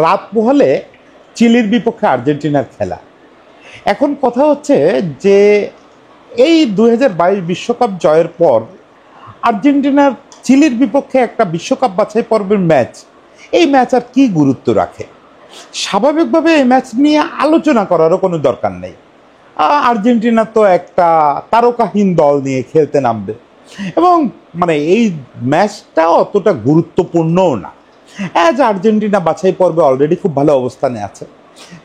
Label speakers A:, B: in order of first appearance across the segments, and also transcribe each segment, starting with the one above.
A: রাত পোহালে চিলির বিপক্ষে আর্জেন্টিনার খেলা। এখন কথা হচ্ছে যে এই 2022 বিশ্বকাপ জয়ের পর আর্জেন্টিনার চিলির বিপক্ষে একটা বিশ্বকাপ বাছাই পর্বের ম্যাচ, এই ম্যাচ আর কি গুরুত্ব রাখে? স্বাভাবিকভাবে এই ম্যাচ নিয়ে আলোচনা করারও কোনো দরকার নেই। আর্জেন্টিনা তো একটা তারকাহীন দল নিয়ে খেলতে নামবে এবং মানে এই ম্যাচটা অতটা গুরুত্বপূর্ণও না। অ্যাজ আর্জেন্টিনা বাছাই পর্বে অলরেডি খুব ভালো অবস্থানে আছে,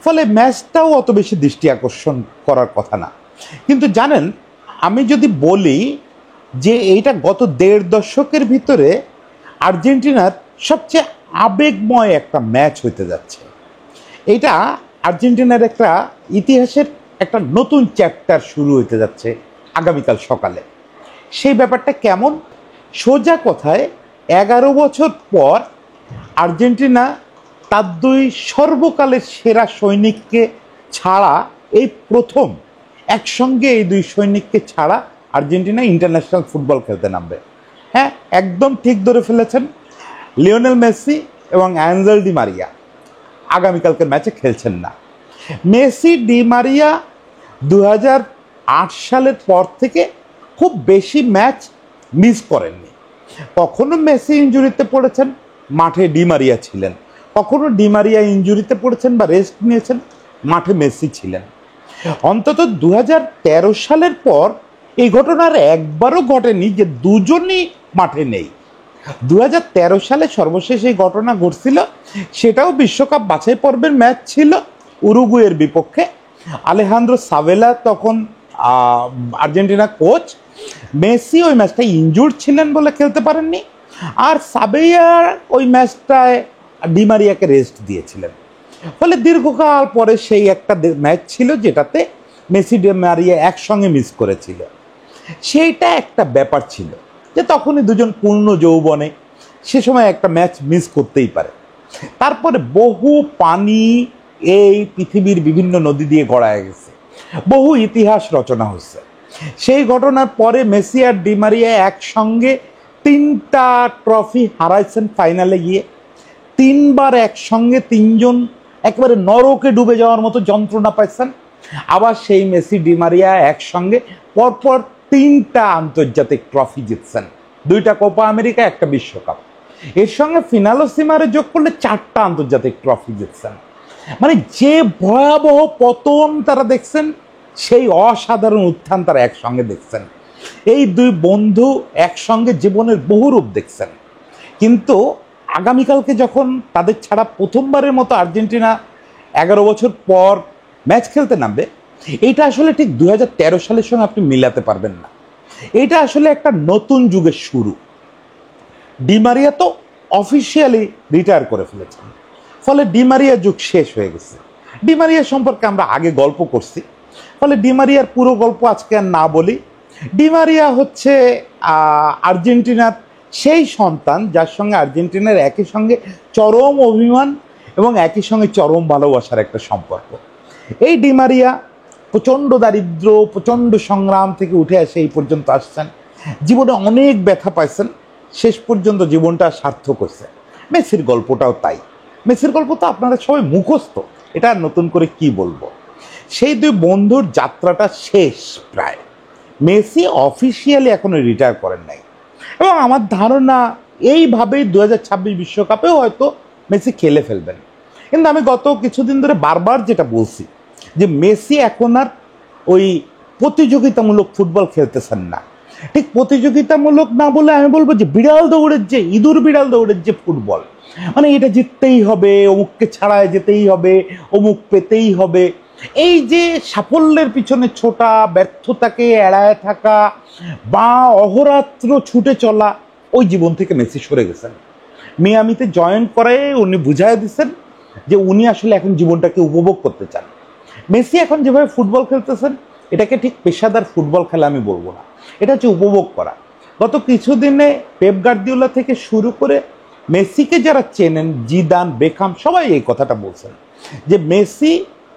A: ফলে ম্যাচটাও অত বেশি দৃষ্টি আকর্ষণ করার কথা না। কিন্তু জানেন, আমি যদি বলি যে এইটা গত 1.5 দশকের ভিতরে আর্জেন্টিনার সবচেয়ে আবেগময় একটা ম্যাচ হইতে যাচ্ছে। এটা আর্জেন্টিনার একটা ইতিহাসের একটা নতুন চ্যাপ্টার শুরু হতে যাচ্ছে আগামীকাল সকালে। সেই ব্যাপারটা কেমন? সোজা কথায় 11 বছর পর আর্জেন্টিনা তার 2 সর্বকালের সেরা সৈনিককে ছাড়া এই প্রথম একসঙ্গে এই 2 সৈনিককে ছাড়া আর্জেন্টিনা ইন্টারন্যাশনাল ফুটবল খেলতে নামবে। হ্যাঁ, একদম ঠিক ধরে ফেলেছেন, লিওনেল মেসি এবং অ্যাঞ্জেল ডি মারিয়া আগামীকালকের ম্যাচে খেলছেন না। মেসি ডি মারিয়া 2008 সালের পর থেকে খুব বেশি ম্যাচ মিস করেননি। কখনো মেসি ইনজুরিতে পড়েছেন, মাঠে ডি মারিয়া ছিলেন। কখনো ডি মারিয়া ইনজুরিতে পড়েছেন বা রেস্ট নিয়েছেন, মাঠে মেসি ছিলেন। অন্তত 2013 সালের পর এই ঘটনার একবারও ঘটেনি যে দুজনই মাঠে নেই। 2013 সালে সর্বশেষ এই ঘটনা ঘটছিল, সেটাও বিশ্বকাপ বাছাই পর্বের ম্যাচ ছিল উরুগুয়ের বিপক্ষে। আলেহান্দ্রো সাভেলা তখন আর্জেন্টিনা কোচ। মেসি ওই ম্যাচটা ইনজুর্ড ছিলেন বলে খেলতে পারেননি, আর সাবেইয়া ওই ম্যাচটায় ডি মারিয়াকে রেস্ট দিয়েছিলেন। ফলে দীর্ঘকাল পরে সেই একটা ম্যাচ ছিল যেটাতে মেসি ডি মারিয়া একসঙ্গে মিস করেছিল। সেইটা একটা ব্যাপার ছিল যে তখনই দুজন পূর্ণ যৌবনে, সে সময় একটা ম্যাচ মিস করতেই পারে। তারপরে বহু পানি এই পৃথিবীর বিভিন্ন নদী দিয়ে গড়ায় গেছে, বহু ইতিহাস রচনা হচ্ছে। সেই ঘটনার পরে মেসি আর ডি মারিয়া একসঙ্গে 3টা ট্রফি হারাইছেন ফাইনালে গিয়ে। 3বার একসঙ্গে 3জন একেবারে নরকে ডুবে যাওয়ার মতো যন্ত্রণা পাইছেন। আবার সেই মেসি ডি মারিয়া একসঙ্গে পরপর 3টা আন্তর্জাতিক ট্রফি জিতছেন, 2টা কোপা আমেরিকা, 1টা বিশ্বকাপ। এর সঙ্গে ফিনালোসিমারে যোগ করলে 4টা আন্তর্জাতিক ট্রফি জিতছেন। মানে যে ভয়াবহ পতন তারা দেখছেন, সেই অসাধারণ উত্থান তারা একসঙ্গে দেখছেন। এই 2 বন্ধু একসঙ্গে জীবনের বহু রূপ দেখছেন। কিন্তু আগামীকালকে যখন তাদের ছাড়া প্রথমবারের মতো আর্জেন্টিনা 11 বছর পর ম্যাচ খেলতে নামবে, এটা আসলে ঠিক 2013 সালের সঙ্গে আপনি মিলাতে পারবেন না। এটা আসলে একটা নতুন যুগের শুরু। ডি মারিয়া তো অফিসিয়ালি রিটায়ার করে ফেলেছেন, ফলে ডি মারিয়া যুগ শেষ হয়ে গেছে। ডি মারিয়া সম্পর্কে আমরা আগে গল্প করছি, ফলে ডি মারিয়ার পুরো গল্প আজকে আর না বলি। ডি মারিয়া হচ্ছে আর্জেন্টিনার সেই সন্তান যার সঙ্গে আর্জেন্টিনার একই সঙ্গে চরম অভিমান এবং একই সঙ্গে চরম ভালোবাসার একটা সম্পর্ক। এই ডি মারিয়া প্রচণ্ড দারিদ্র, প্রচণ্ড সংগ্রাম থেকে উঠে এসে এই পর্যন্ত আসছেন। জীবনে অনেক ব্যথা পাইছেন, শেষ পর্যন্ত জীবনটা সার্থক হয়েছে। মেসির গল্পটাও তাই। মেসির গল্প তো আপনারা সবাই মুখস্থ, এটা আর নতুন করে কি বলবো। সেই 2 বন্ধুর যাত্রাটা শেষ প্রায়। মেসি অফিসিয়ালি এখনো রিটায়ার করেন নাই এবং আমার ধারণা এইভাবেই 2026 বিশ্বকাপেও হয়তো মেসি খেলে ফেলবেন। কিন্তু আমি গত কিছুদিন ধরে বারবার যেটা বলছি যে মেসি এখন আর ওই প্রতিযোগিতামূলক ফুটবল খেলতেছেন না। ঠিক প্রতিযোগিতামূলক না বলে আমি বলবো যে বিড়াল দৌড়ের যে, ইঁদুর বিড়াল দৌড়ের যে ফুটবল, মানে এটা জিততেই হবে, অমুককে ছাড়ায় যেতেই হবে, অমুক পেতেই হবে, এই যে সাফল্যের পিছনে ছোটা, ব্যর্থতাকে এড়ায় থাকা বা অহরাত্র ছুটে চলা, ওই জীবন থেকে মেসি সরে গেছেন। মিয়ামিতে জয়েন করে উনি বুঝাই দিচ্ছেন যে উনি আসলে এখন জীবনটাকে উপভোগ করতে চান। মেসি এখন যেভাবে ফুটবল খেলতেছেন, এটাকে ঠিক পেশাদার ফুটবল খেলা আমি বলবো না, এটা হচ্ছে উপভোগ করা। গত কিছুদিনে পেপ গার্দিওলা থেকে শুরু করে মেসিকে যারা চেনেন, জিদান, বেখাম, সবাই এই কথাটা বলছেন যে মেসি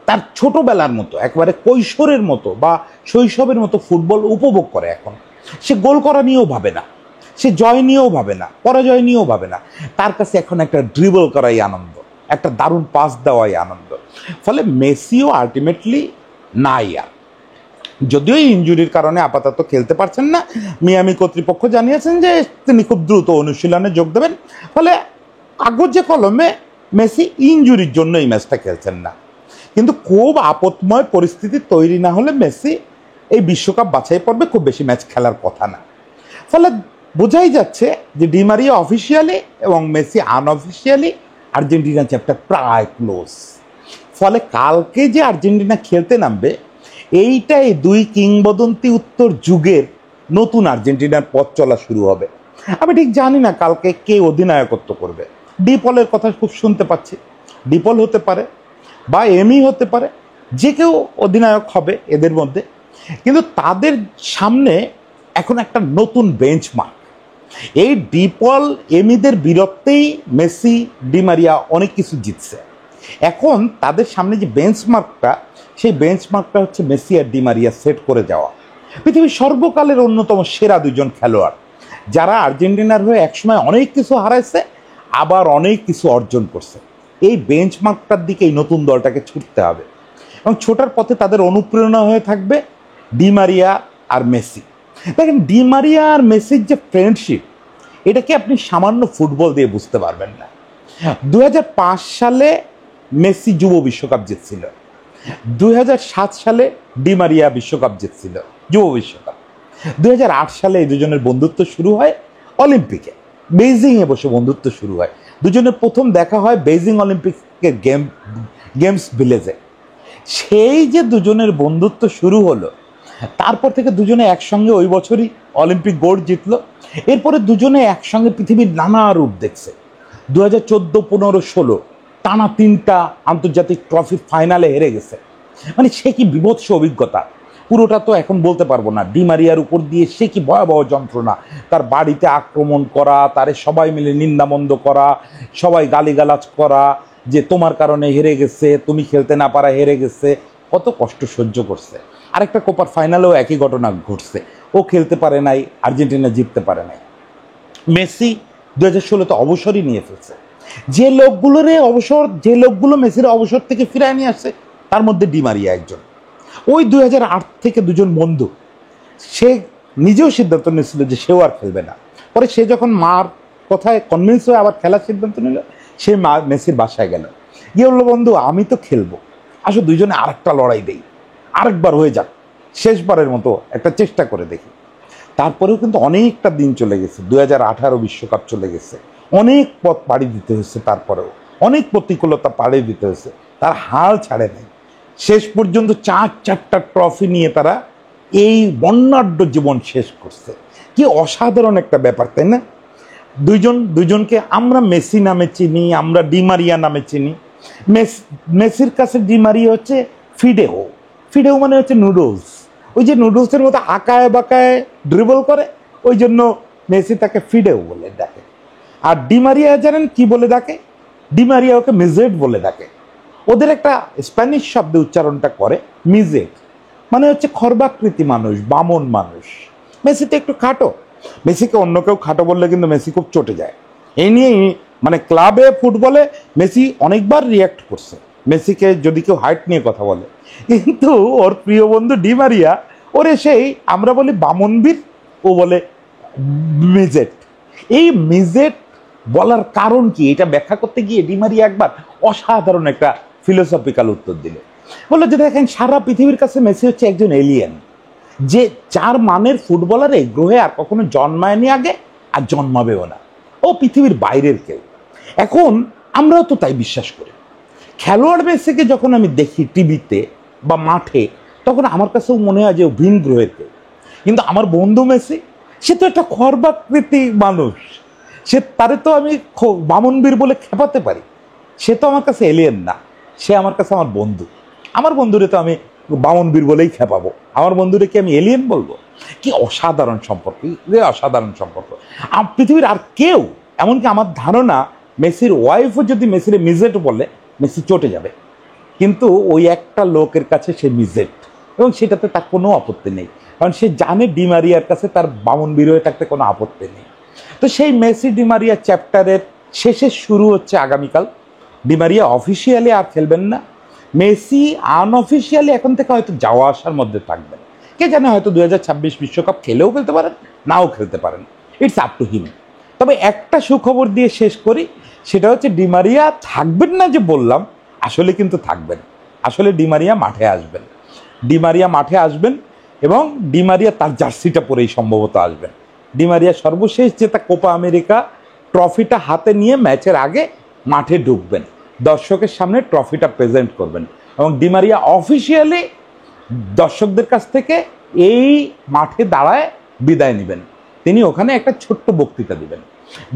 A: তার ছোটবেলার মতো, একেবারে কৈশোরের মতো বা শৈশবের মতো ফুটবল উপভোগ করে এখন। সে গোল করা নিয়েও ভাবে না, সে জয় নিয়েও ভাবে না, পরাজয় নিয়েও ভাবে না। তার কাছে এখন একটা ড্রিবল করাই আনন্দ, একটা দারুণ পাস দেওয়াই আনন্দ। ফলে মেসিও আলটিমেটলি নাই আর, যদিও ইনজুরির কারণে আপাতত খেলতে পারছেন না। মিয়ামি কর্তৃপক্ষ জানিয়েছেন যে তিনি খুব দ্রুত অনুশীলনে যোগ দেবেন। ফলে কাগজে কলমে মেসি ইনজুরির জন্য এই ম্যাচটা খেলছেন না, কিন্তু খুব আপদময় পরিস্থিতি তৈরি না হলে মেসি এই বিশ্বকাপ বাছাই পর্বে খুব বেশি ম্যাচ খেলার কথা না। ফলে বোঝাই যাচ্ছে যে ডি মারিয়া অফিসিয়ালি এবং মেসি আনঅফিসিয়ালি আর্জেন্টিনা চ্যাপ্টার প্রায় ক্লোজ। ফলে কালকে যে আর্জেন্টিনা খেলতে নামবে, এইটাই দুই কিংবদন্তি উত্তর যুগের নতুন আর্জেন্টিনার পথ চলা শুরু হবে। আমি ঠিক জানি না কালকে কে অধিনায়কত্ব করবে। ডিপলের কথা খুব শুনতে পাচ্ছি, ডিপল হতে পারে বা এমি হতে পারে, যে কেউ অধিনায়ক হবে এদের মধ্যে। কিন্তু তাদের সামনে এখন একটা নতুন বেঞ্চমার্ক। এই ডিপল এমিদের বীরত্বেই মেসি ডি মারিয়া অনেক কিছু জিতছে। এখন তাদের সামনে যে বেঞ্চমার্কটা, সেই বেঞ্চমার্কটা হচ্ছে মেসি আর ডি মারিয়া সেট করে যাওয়া। পৃথিবীর সর্বকালের অন্যতম সেরা দুজন খেলোয়াড়, যারা আর্জেন্টিনার হয়ে একসময় অনেক কিছু হারাইছে, আবার অনেক কিছু অর্জন করছে। এই বেঞ্চমার্কটার দিকে এই নতুন দলটাকে ছুটতে হবে, এবং ছোটার পথে তাদের অনুপ্রেরণা হয়ে থাকবে ডি মারিয়া আর মেসি। দেখেন, ডি মারিয়া আর মেসির যে ফ্রেন্ডশিপ, এটাকে আপনি সামান্য ফুটবল দিয়ে বুঝতে পারবেন না। 2005 সালে মেসি যুব বিশ্বকাপ জিতছিল, 2007 সালে ডি মারিয়া বিশ্বকাপ জিতছিল, যুব বিশ্বকাপ। 2008 সালে এই দুজনের বন্ধুত্ব শুরু হয় অলিম্পিকে, বেইজিংয়ে বসে বন্ধুত্ব শুরু হয়। দুজনের প্রথম দেখা হয় বেইজিং অলিম্পিকের গেমস ভিলেজে। সেই যে দুজনের বন্ধুত্ব শুরু হলো, তারপর থেকে দুজনে একসঙ্গে ওই বছরই অলিম্পিক গোল্ড জিতলো। এরপরে দুজনে একসঙ্গে পৃথিবীর নানা রূপ দেখছে। 2014, 15, 16 টানা 3টা আন্তর্জাতিক ট্রফির ফাইনালে হেরে গেছে। মানে সে কি বিভৎস অভিজ্ঞতা, পুরোটা তো এখন বলতে পারবো না। ডি মারিয়ার উপর দিয়ে সে কি ভয়াবহ যন্ত্রণা, তার বাড়িতে আক্রমণ করা, তারে সবাই মিলে নিন্দামন্দ করা, সবাই গালিগালাজ করা যে তোমার কারণে হেরে গেছে, তুমি খেলতে না পারা হেরে গেছে, কত কষ্ট সহ্য করছে। আরেকটা কোপার ফাইনালেও একই ঘটনা ঘটছে, ও খেলতে পারে নাই, আর্জেন্টিনা জিততে পারে নাই। মেসি 2016-তে অবসরই নিয়ে ফেলছে। যে লোকগুলো মেসির অবসর থেকে ফিরায় নিয়ে আসছে, তার মধ্যে ডি মারিয়া একজন। ওই 2008 থেকে দুজন বন্ধু, সে নিজেও সিদ্ধান্ত নিয়েছিল যে সেও আর খেলবে না। পরে সে যখন মার কথায় কনভিন্স হয়ে আবার খেলার সিদ্ধান্ত নিল, সে মেসির বাসায় গেল, গিয়ে বললো, বন্ধু আমি তো খেলবো, আসো দুইজনে আরেকটা লড়াই দেই, আরেকবার হয়ে যাক, শেষবারের মতো একটা চেষ্টা করে দেখি। তারপরেও কিন্তু অনেকটা দিন চলে গেছে, 2018 বিশ্বকাপ চলে গেছে, অনেক পথ পাড়ি দিতে হয়েছে, তারপরেও অনেক প্রতিকূলতা পাড়ি দিতে হয়েছে, তার হাল ছাড়ে নাই। শেষ পর্যন্ত 4টা ট্রফি নিয়ে তারা এই বর্ণাঢ্য জীবন শেষ করছে। কি অসাধারণ একটা ব্যাপার, তাই না? দুইজনকে আমরা মেসি নামে চিনি, আমরা ডি মারিয়া নামে চিনি। মেসির কাছে ডি মারিয়া হচ্ছে ফিডেও। ফিডেও মানে হচ্ছে নুডলস, ওই যে নুডলসের মতো আঁকায় বাঁকায় ড্রিবল করে, ওই জন্য মেসি তাকে ফিডেও বলে ডাকে। আর ডি মারিয়া জানেন কি বলে ডাকে? ডি মারিয়া ওকে মিজেট বলে ডাকে। ওদের একটা স্প্যানিশ শব্দে উচ্চারণটা করে, মিজেট মানে হচ্ছে খর্বাকৃতি মানুষ, বামন মানুষ। মেসি তো একটু খাটো, মেসিকে অন্য কেউ খাটো বললে কিন্তু মেসি খুব চটে যায়। এই নিয়েই মানে ক্লাবে ফুটবলে মেসি অনেকবার রিয়াক্ট করছে মেসিকে যদি কেউ হাইট নিয়ে কথা বলে। কিন্তু ওর প্রিয় বন্ধু ডি মারিয়া, ওরে সেই আমরা বলি বামনবীর, ও বলে মিজেট। এই মিজেট বলার কারণ কি, এটা ব্যাখ্যা করতে গিয়ে ডি মারিয়া একবার অসাধারণ একটা ফিলোসফিক্যাল উত্তর দিল। বললো যে দেখেন, সারা পৃথিবীর কাছে মেসি হচ্ছে একজন এলিয়েন, যে যার মানের ফুটবলার এই গ্রহে আর কখনো জন্মায়নি আগে, আর জন্মাবেও না। ও পৃথিবীর বাইরের কেউ। এখন আমরাও তো তাই বিশ্বাস করি। খেলোয়াড় মেসিকে যখন আমি দেখি টিভিতে বা মাঠে, তখন আমার কাছেও মনে হয় যে ও ভিন গ্রহের কেউ। কিন্তু আমার বন্ধু মেসি, সে তো একটা খর্বাকৃতি মানুষ, তারে তো আমি বামনবীর বলে খেপাতে পারি, সে তো আমার কাছে এলিয়েন না, সে আমার কাছে আমার বন্ধু। আমার বন্ধুরে তো আমি বামনবীর বলেই খেপাবো, আমার বন্ধুরে কি আমি এলিয়েন বলবো? কি অসাধারণ সম্পর্ক, অসাধারণ সম্পর্ক। পৃথিবীর আর কেউ, এমনকি আমার ধারণা মেসির ওয়াইফও যদি মেসির মিজেট বলে, মেসি চটে যাবে। কিন্তু ওই একটা লোকের কাছে সে মিজেট, এবং সেটাতে তার কোনো আপত্তি নেই, কারণ সে জানে ডি মারিয়ার কাছে তার বামনবীর হয়ে থাকতে কোনো আপত্তি নেই। তো সেই মেসি ডি মারিয়া চ্যাপ্টারের শেষের শুরু হচ্ছে আগামীকাল ডিমারিয়া অফিসিয়ালি আর খেলবেন না, মেসি আনঅফিসিয়ালি এখন থেকে হয়তো যাওয়া আসার মধ্যে থাকবেন। কে জানে, হয়তো 2026 বিশ্বকাপ খেলেও খেলতে পারেন, নাও খেলতে পারেন, ইটস আপ টু হিম। তবে একটা সুখবর দিয়ে শেষ করি, সেটা হচ্ছে ডিমারিয়া থাকবেন না যে বললাম, আসলে কিন্তু থাকবেন। আসলে ডিমারিয়া মাঠে আসবেন, ডিমারিয়া মাঠে আসবেন এবং ডিমারিয়া তার জার্সিটা পরেই সম্ভবত আসবেন। ডিমারিয়া সর্বশেষ জেতা কোপা আমেরিকা ট্রফিটা হাতে নিয়ে ম্যাচের আগে মাঠে ঢুকবেন, দর্শকের সামনে ট্রফিটা প্রেজেন্ট করবেন এবং ডিমারিয়া অফিসিয়ালি দর্শকদের কাছ থেকে এই মাঠে দাঁড়ায় বিদায় নেবেন। তিনি ওখানে একটা ছোট্ট বক্তৃতা দিবেন।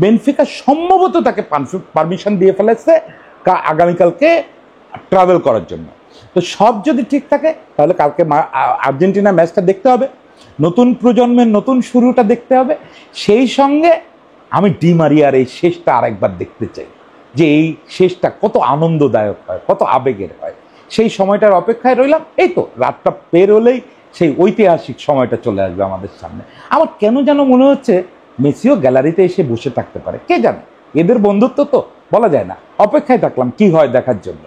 A: বেনফিকা সম্ভবত তাকে পারমিশন দিয়ে ফেলেছে আগামীকালকে ট্রাভেল করার জন্য। তো সব যদি ঠিক থাকে তাহলে কালকে আর্জেন্টিনা ম্যাচটা দেখতে হবে, নতুন প্রজন্মের নতুন শুরুটা দেখতে হবে। সেই সঙ্গে আমি ডিমারিয়ার এই শেষটা আরেকবার দেখতে চাই, যে এই শেষটা কত আনন্দদায়ক হয়, কত আবেগের হয়। সেই সময়টার অপেক্ষায় রইলাম। এই তো রাতটা পের হলেই সেই ঐতিহাসিক সময়টা চলে আসবে আমাদের সামনে। আমার কেন যেন মনে হচ্ছে মেসিও গ্যালারিতে এসে বসে থাকতে পারে, কে জানে, এদের বন্ধুত্ব তো বলা যায় না। অপেক্ষায় থাকলাম কি হয় দেখার জন্য।